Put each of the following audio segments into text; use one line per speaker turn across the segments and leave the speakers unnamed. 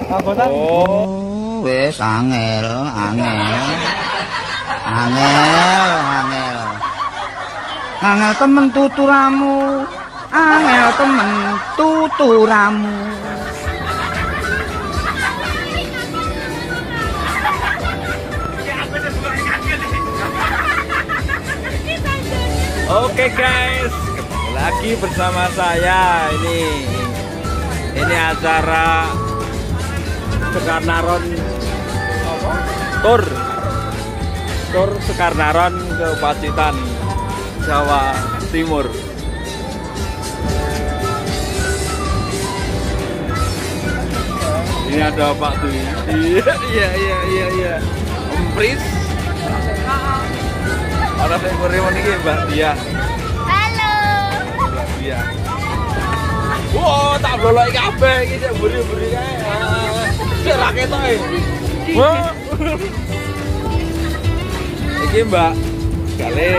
Oh, wis angel. Angel temen tuturamu. Angel temen tuturamu.
Oke guys, kembali lagi bersama saya. Ini acara Sekarnaron Tour Sekarnaron ke Pacitan, Jawa Timur. Ini ada Pak Dwi. Iya. Empris. Orang yang ngerimun ini Mbak Dia.
Halo.
Mbak Dia. Wow, tak boleh kabeh iki cek buri-buri kae. Cek ra ketok e. Wah. Iki Mbak Gale,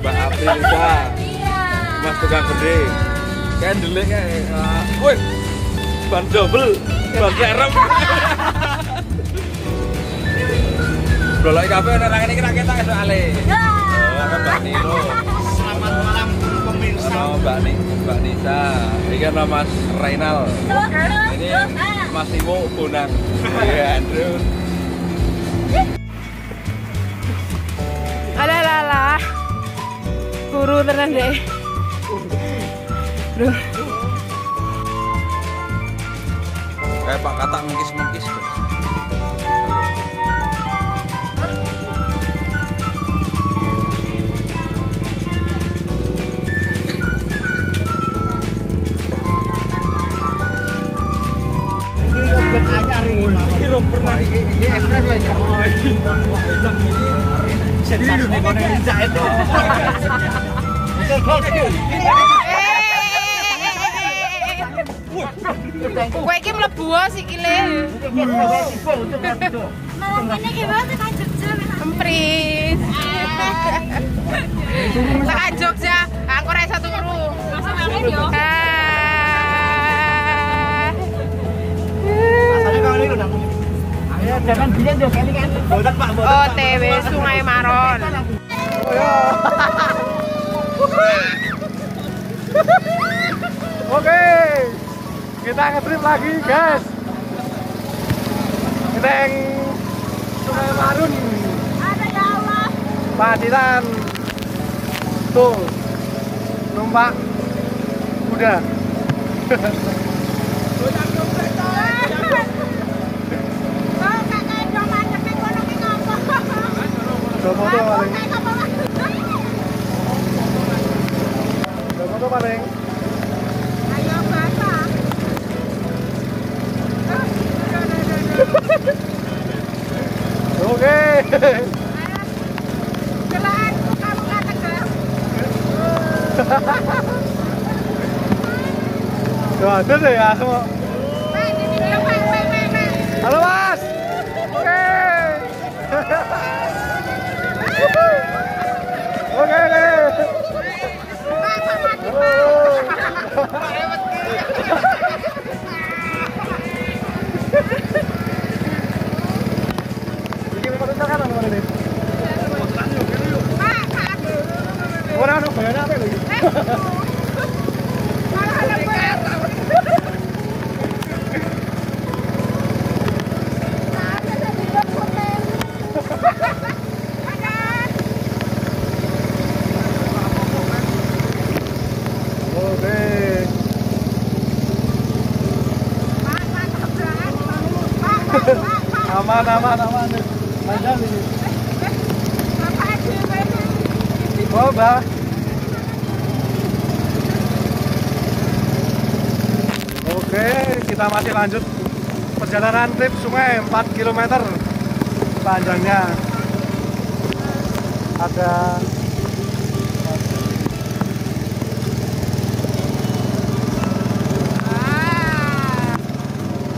Mbak Aprilisa. Mas tukang gede. Kae ndelik kae. Woi. Ban double, ban serem. Boleh kabeh nek ra ngene iki ra ketok soalé. Mbak Nino.
Selamat malam pemirsa.
Mbak Nisa. Ini kan Mas Rainal. Ini Mas Imo Bonang. Iya, Andrew.
Alah. Guru tenan deh. Bro.
Kayak Pak Kata mengkis-mengkis.
Kowe iki mlebu sikile. Malah ngene ki wae tekan Jogja. Empris. Tekan Jogja, aku ora iso turu. OTW Sungai Maron.
Oke, kita ngetrip lagi guys. Kita yang Sungai Marun.
Ada ya Allah.
Pacitan. Tuh, numpak kuda. Foto paling.
Ayo Bapak.
Oke.
Kelaan kamu nggak tegar.
Tuh, ada deh ya semua. Halo Mas. Oke. Oke. Orang bayarnya apa lagi? Aman. Lanjut ini. Oh, Mbak. Oke, kita masih lanjut perjalanan trip sungai 4 km panjangnya. Ada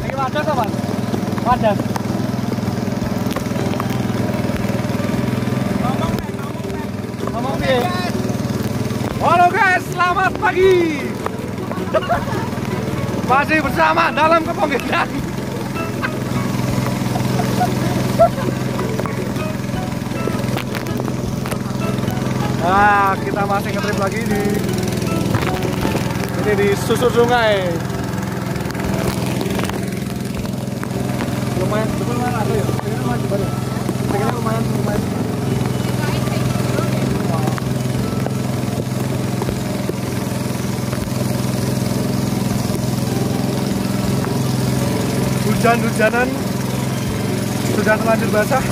ini wadah apa? Wadah. Ngomong nih. Halo guys, selamat pagi. Masih bersama dalam keponggedan. Nah, kita masih ngetrip lagi di ini di susur sungai. Lumayan ada ya. Ini lumayan juga ya. Ini lumayan. Hujan-hujanan sudah terlanjur basah.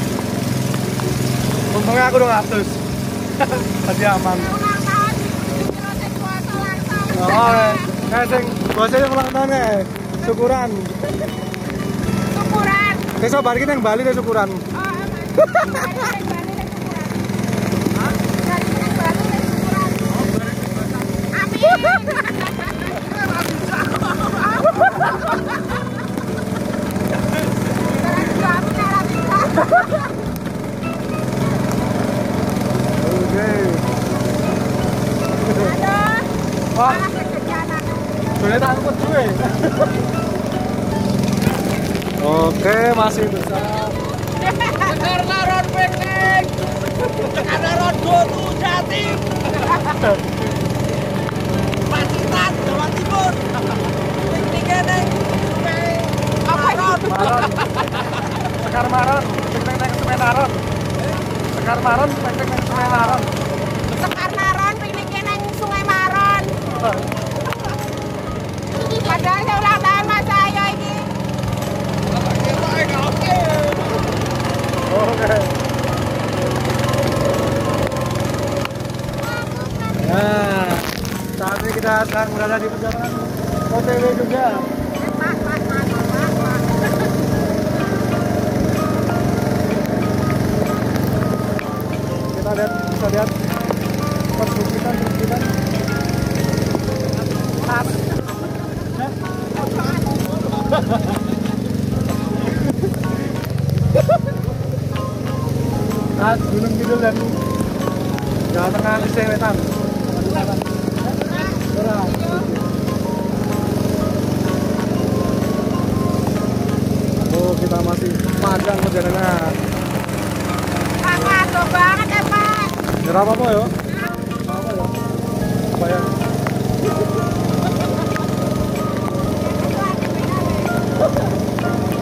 Untungnya aku udah ngatus. Tadi aman. Oh, kayak sing bosnya ulang tahun kayak syukuran.
Syukuran.
Besok balik nang Bali deh syukuran. Wah, sudah takut gue. Oke, masih besar.
Karena road picnic. Karena road go to Jatim. Pacitan, Jawa Timur. Pikniknya neng Sungai Maron.
Sekar Maron, piknik neng Sungai Maron. Sekar Maron, piknik neng Sungai Maron.
Sekar Maron, pikniknya neng Sungai Maron. Padahal saya ulang tahun Mas Ayo ini.
Oke. Nah, saat ini kita sekarang berada di perjalanan OTW juga. Kita bisa lihat perbukitan. Nah, Gunung Kidul dan Jawa Tengah Sisih Wetan. Oh, kita masih panjang perjalanan.
Ngantuk banget ya Pak.
Nyerah apa ya? Apa ya? Bayang.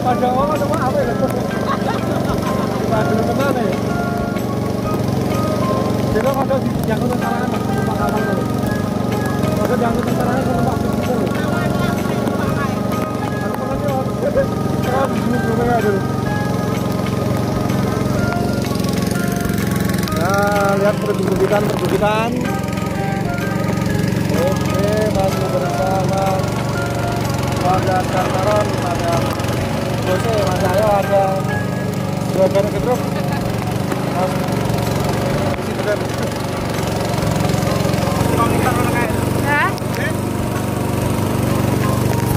Pada orang sama apa ya? Pada kemana ya? Jadi kalau yang untuk karangan Pak Kawan dulu. Kalau yang untuk karangan sama Pak Kawan dulu. Kalau pengen dulu. Nah, lihat perbukitan. Oke, masih bersama warga Karmaron, ada Jose, Mas Ayo, ada dua barang kedruk.
Hah?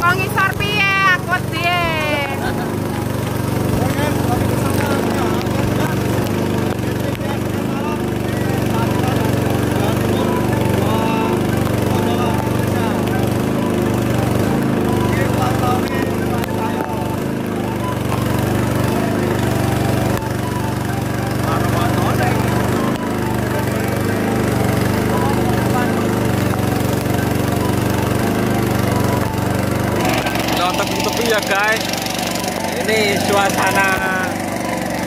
Kok ngisor piye? Akut piye?
Tepi ya guys, ini suasana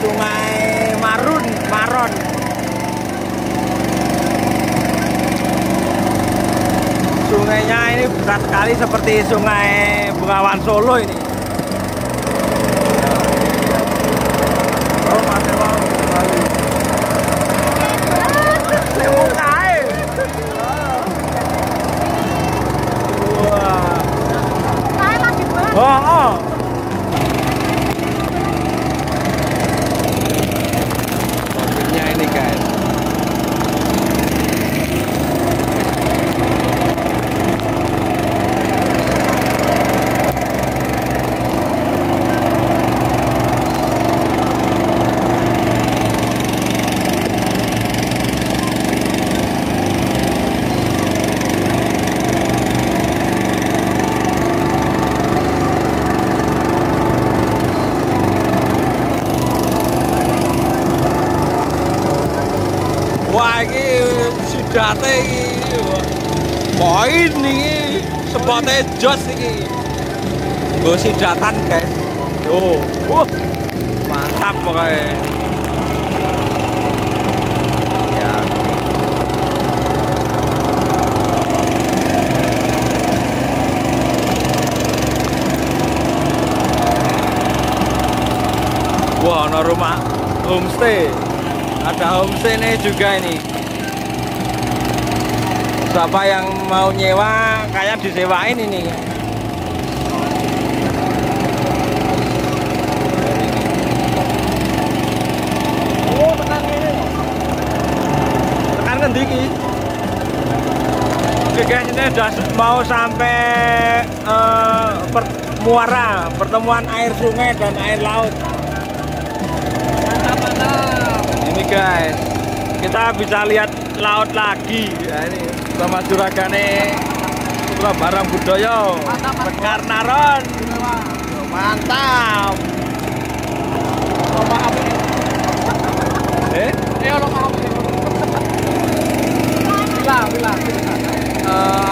Sungai Maron. Sungainya ini besar sekali seperti Sungai Bengawan Solo ini. Oh, masih mau kembali. Wah.
Saya lagi banget.
Oh. Mobilnya ini guys. Oh ini spotnya jos ini. Gue sidatan guys. Oh, mantap pokoknya. Ya. Wah, ada rumah homestay. Ada homestay nih juga ini. Siapa yang mau nyewa kayak disewain ini.
Oh, tekan ini.
Tekan ngendi iki? Oke guys, ini udah mau sampai muara, pertemuan air sungai dan air laut.
Mantap.
Ini guys, kita bisa lihat laut lagi. Ya, ini sama juragane barang budaya Sekar Naron. Mantap.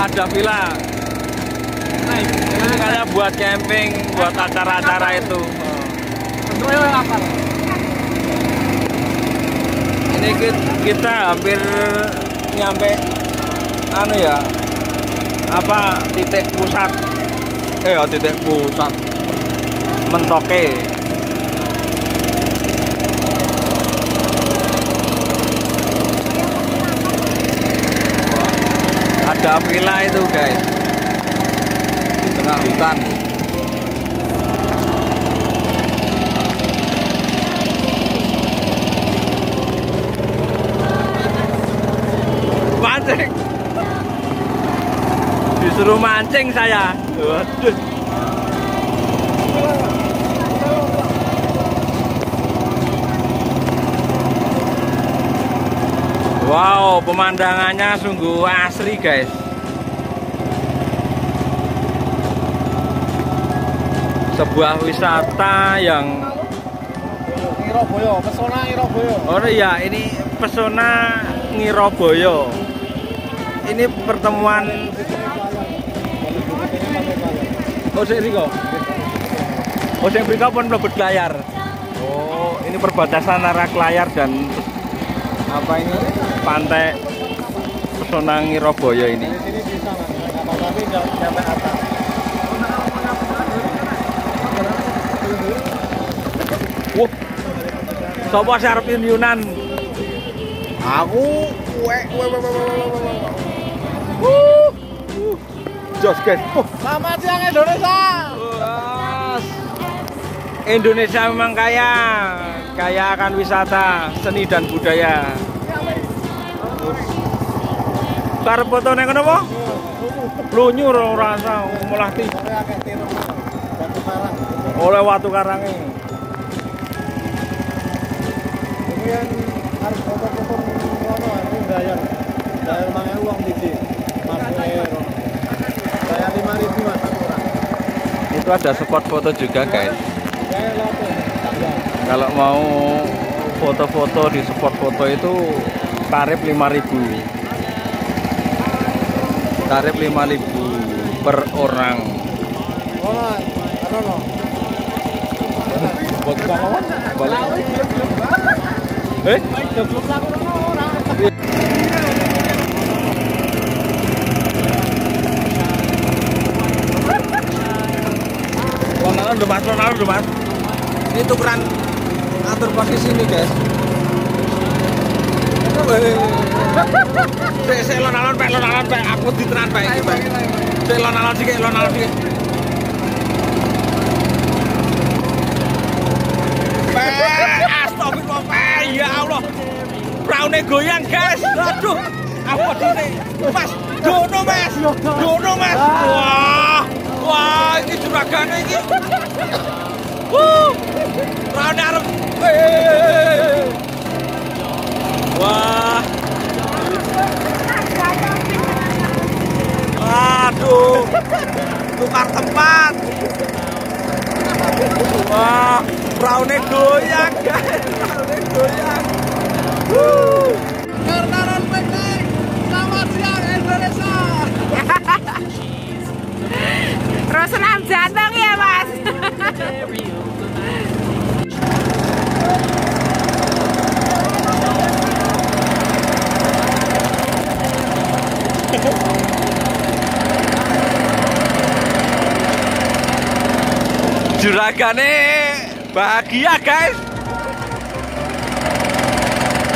Ada villa. Ini kayak buat camping, buat acara-acara itu. Ini kita hampir nyampe anu ya, apa titik pusat mentoke. Ada villa itu guys di tengah hutan. Mancing, disuruh mancing saya. Waduh. Wow, pemandangannya sungguh asri guys. Sebuah wisata yang
Ngiroboyo, pesona Ngiroboyo.
oh iya, ini pesona Ngiroboyo. Ini pertemuan. Oh, sing mriko. Oh, sing mriko pun mlebet Klayar. Oh, ini perbatasan antara Klayar dan apa ini? Pantai Pesona Ngiroboyo ini.
Di sini bisa tapi enggak sampai atas.
Wah. Sopo arep Yunan? Aku jos guys.
Selamat siang Indonesia.
Indonesia memang kaya akan wisata, seni dan budaya. Karep foto neng kono apa? Lunyur rasa malah ti. Oleh watu karang ini.
Kemudian harus foto-foto ngono aku bayar mangan uang di masuk air. Bayar 5.000 Mas satu orang.
Itu ada spot foto juga guys. Kalau mau foto-foto di spot foto itu tarif 5.000. Tarif 5.000 per orang.
Oh, ano.
Balik. Lonalan udah mas. Ini tukeran atur posisi nih guys. Saya lonalan pak, aku diteran pak. Saya lonalan sih. Astagfirullah, ya Allah. Praune goyang guys. Aduh. Apa dite? Mas, dono mas. Wah, ini juragane iki. Praune arep. Wah. Aduh. Tukar tempat. Wah, praune goyang guys. Karnaran Pekeng, selamat siang Indonesia.
Jatuh ya Mas.
Juragane bahagia guys.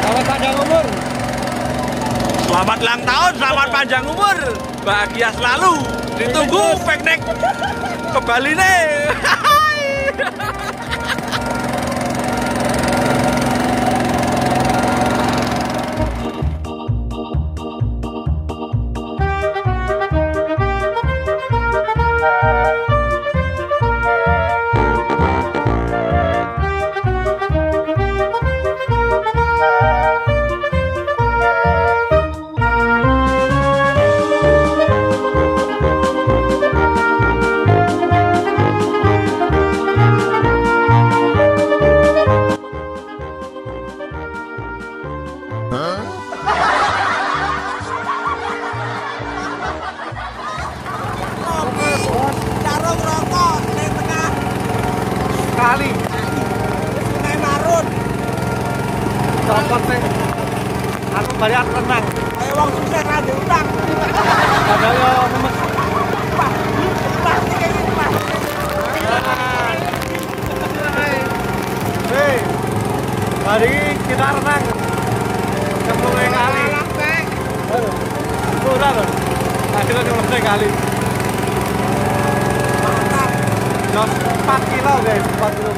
Selamat panjang umur.
Selamat ulang tahun, selamat panjang umur, bahagia selalu. Ditunggu piknik ke Bali nih.
Kali. Sungai Marun. Cokot sih. Aku bayar renang. Ayo wong sukses ra diutang. Ada yo memes. Hei. Mari kita renang. Ke Sungai Kali. Udah loh. Akhirnya selesai kali. 4 kilo guys, 4 kilo.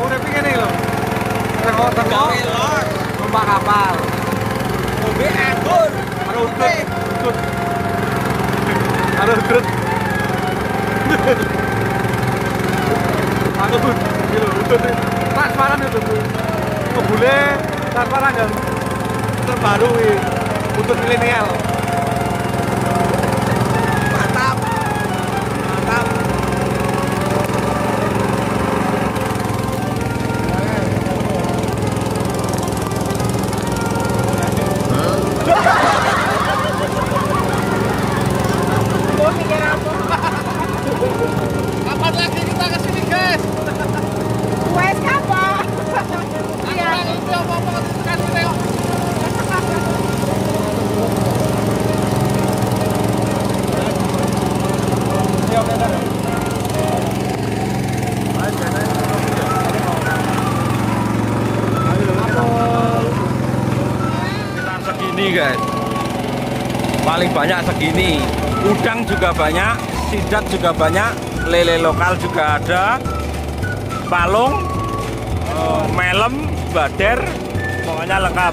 Udah pingin nih loh. Tengok numpak kapal. Mobil anggur. Ada udut. Ada udut. Ada udut. Gitu, udut. Transparan itu tuh. Kebule transparan kan. Terbaru ini. Udut milenial. Mantap.
Kapan lagi kita kesini guys? Wes kapan? Iya. Itu apa-apa kasih tengok.
Kita segini guys. Paling banyak segini. Udang juga banyak, sidat juga banyak, lele lokal juga ada, palung, melem, bader, pokoknya lengkap.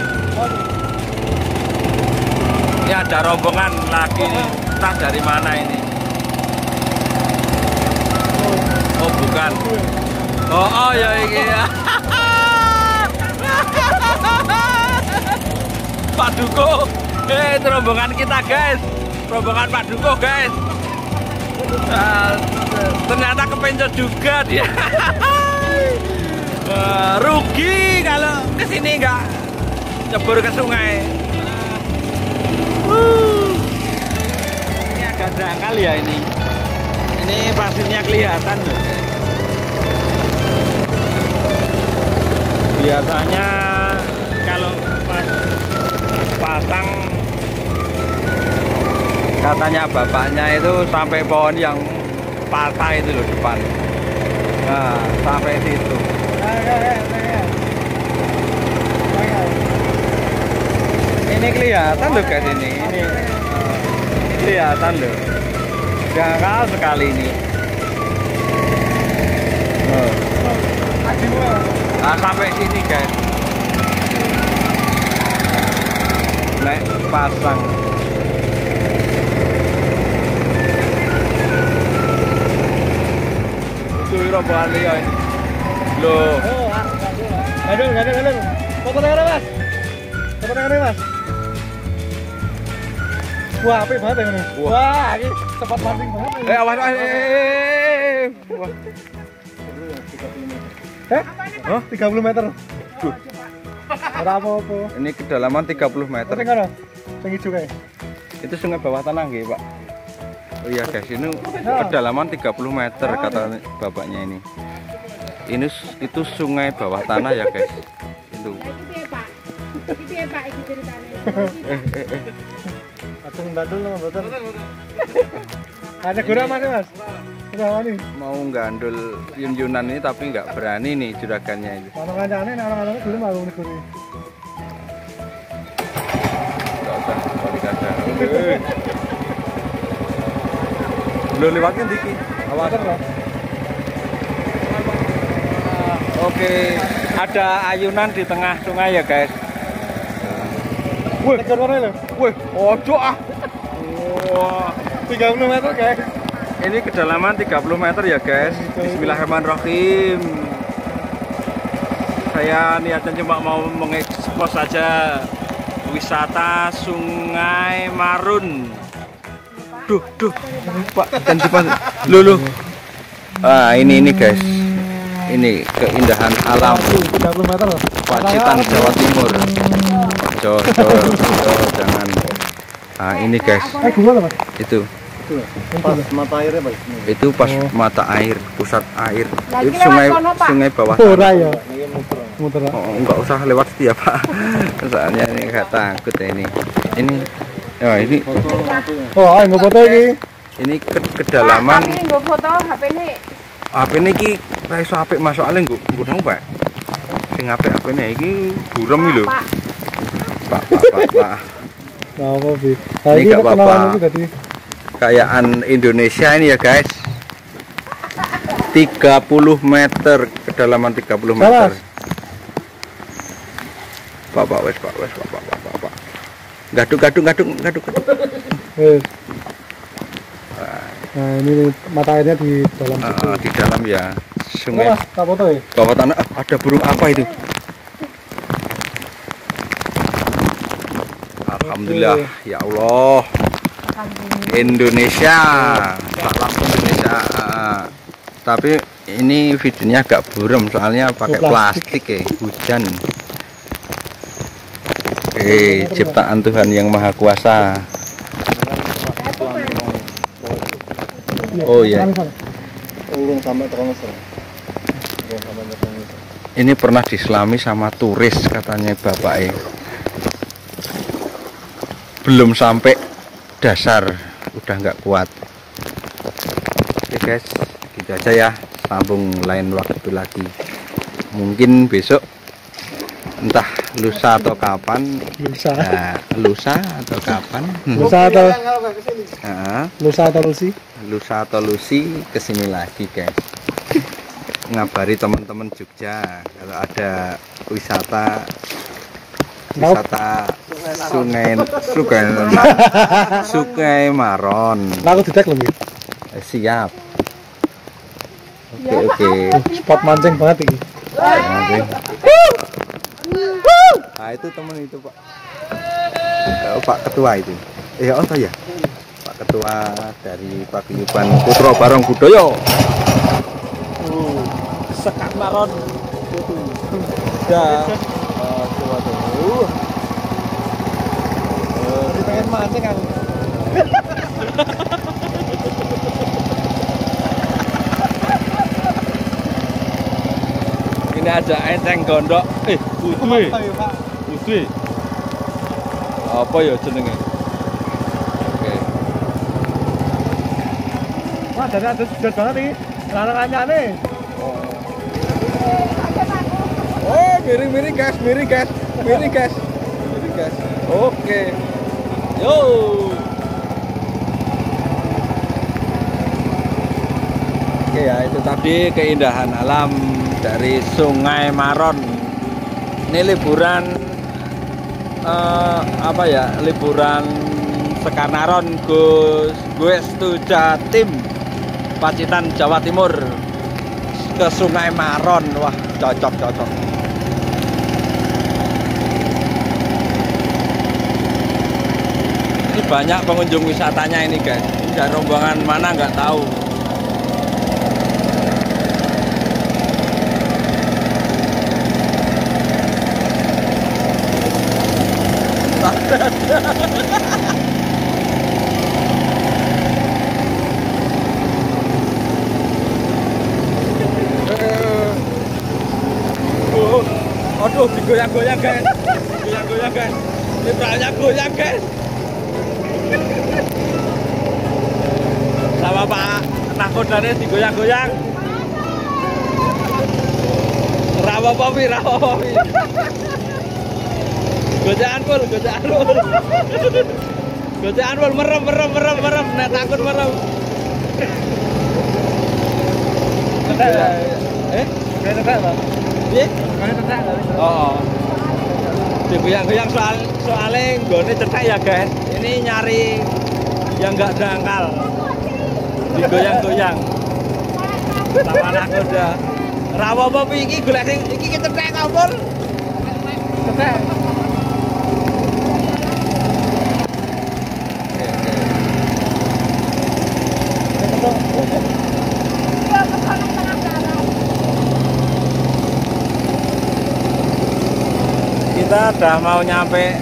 Ini ada rombongan lagi nih, entah dari mana ini. Oh bukan. Oh ya ini ya. Pak Duko, itu rombongan kita guys. Rombongan Pak Duko guys. Ternyata kepencet juga dia. Rugi kalau kesini nggak nyebur ke sungai. Ini agak dangkal ya ini. Ini pasirnya kelihatan loh. Biasanya kalau pas pasang katanya bapaknya itu sampai pohon yang patah itu loh depan. Nah, sampai situ. Ini kelihatan loh guys ini. Ini kelihatan loh. Dangkal sekali ini. Nah, sampai sini guys. Naik pasang. Rombongan Leo ini. Loh.
Gadung. Foto tangannya mas. Foto tangannya mas. Wah, apik banget ya ini. Wah, ini cepat landing banget.
Awas. Wah.
Hah? 30 meter. Ora apa-apa.
Ini kedalaman 30 meter.
Sing ngono. Sing ijo kae.
Itu sungai bawah tanah nggih, Pak. Oh iya guys, ini kedalaman 30 meter kata bapaknya ini. Itu sungai bawah tanah ya guys. Itu.
Aku ngandul sama boten. Ada gurah Mas. Udah nih.
Mau gandul yun-yunan ini tapi nggak berani nih juragannya ini.
Ono kancane orang-orang belum aku ngeguri.
Nggak usah dikada. Belum lewatnya dikit. Awas. Oke, ada ayunan di tengah sungai ya guys.
Wih, ekor mana lho?
Wih, ojo ah. Wah,
30 meter guys.
ini kedalaman 30 meter ya guys. Bismillahirrahmanirrahim. Saya niatnya cuma mau mengekspos saja wisata Sungai Marun. Duh, Pak, kan cepat. Lulu. Ah, ini guys. Ini keindahan alam
30 meter loh.
Pacitan, Jawa Timur. Jangan. Nah, ini guys.
Gimana Mas?
Itu.
Pas mata airnya Pak.
Itu pas mata air, pusat air.
Lagi
Itu sungai
lewat sono, Pak.
sungai bawah
Ora
tanah.
ya. Muter.
Oh, enggak usah lewat situ ya, Pak. Soalnya ini enggak takut ya ini. Ini
Oh, ayo nggak foto iki.
ini kedalaman
Pak, ini nggak foto HP ini.
HP ini ki ra iso apik Mas, soalnya nggo nang Pak. Sing apik HP-ne iki burem iki lho.
Pak,
Pak.
Nah, apa Bi?
Ini nggak apa-apa.
kenalan itu tadi.
Kayaan Indonesia ini ya, guys. 30 meter, kedalaman 30 meter. Pak. Gaduk.
Wes. Nah, ini mata airnya di dalam situ.
Di dalam ya sungai
Mas, tak foto ya?
bawah tanah. Ada burung apa itu? Alhamdulillah, ya Allah. Indonesia, salam Indonesia. Tapi ini videonya agak buram soalnya pakai plastik ya, hujan. Ciptaan Tuhan yang Maha Kuasa. Oh iya.
Urung sampai terus.
Ini pernah diselami sama turis katanya bapaknya. Belum sampai dasar udah nggak kuat. Oke guys, gitu aja ya. Sambung lain waktu lagi. Mungkin besok, entah lusa atau kapan. Lusa atau kapan?
Lusa atau Lucy?
Lusa atau Lucy kesini lagi guys. Ngabari teman-teman Jogja kalau ada wisata Sungai Maron.
Aku ditek lebih.
Siap. Oke.
Spot mancing banget ini.
Nah itu teman itu Pak. Pak Ketua itu. Oh ya. Pak Ketua dari Paguyuban Putra Barong Budaya.
Sekat Maron. Ya. Pengen mancing aku.
Ini ada enteng gondok. Putih. Apa ya jenenge? Oke.
Wah, ada sujud banget ini. Larang-larangane.
Oh, miring guys. Oke. Yo. Oke ya, itu tadi keindahan alam dari Sungai Maron. Ini liburan liburan Sekanaron Gus Jatim Pacitan Jawa Timur ke Sungai Maron. Wah, cocok. Ini banyak pengunjung wisatanya ini guys. Dari rombongan mana nggak tahu. Waduh, digoyang-goyang guys. Goyang-goyang guys. Libranya goyang guys. Sama Pak nakodanya digoyang-goyang. Rawa popi. Gojaan pul. Gojaan pul merem. Nek takut merem.
Kayaknya tak lah.
Piye?
Kayaknya tak lah.
Oh. Digoyang-goyang soalnya nggone cetek ya guys. Ini nyari yang enggak dangkal. Digoyang-goyang. Sama nakoda. Rawa popi iki golek sing iki cetek ta pul?
Cetek.
Kita udah mau nyampe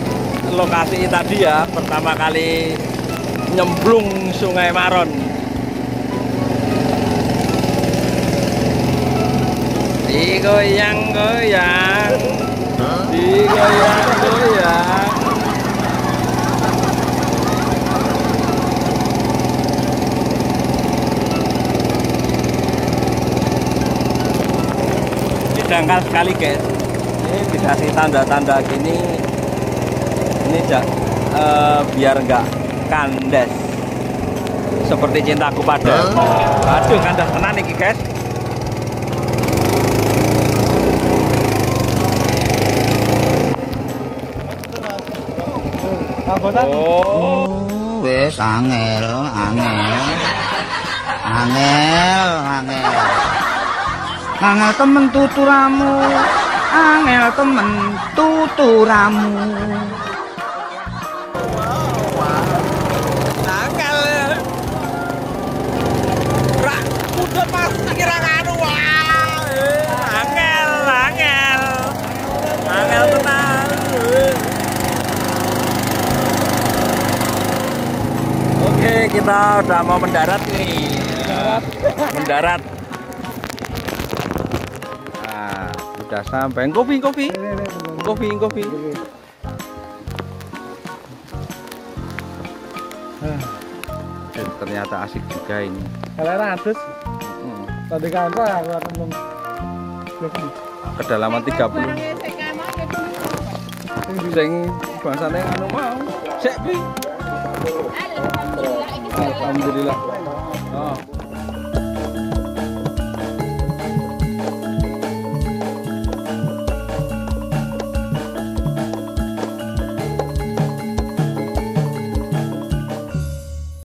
lokasi tadi ya, pertama kali nyemplung Sungai Maron. Digoyang-goyang. Ini dangkal sekali guys. Ini dikasih tanda-tanda gini, ini biar nggak kandas seperti cintaku padamu. Aduh, kandas tenan nih guys. Oh,
Wes angel. Angel temen tuturamu. Angel temen tuturamu.
angel. Rak, udah pas kira kanu wah. Angel tenang. Oke, kita udah mau mendarat nih. Mendarat. Nah, udah sampai. Kopi. Ternyata asik juga ini.
Kalau ratus, tadi kantor aku ngomong.
Kedalaman 30. Sing bahasane anu mau. Sek pi. Alhamdulillah. Oh.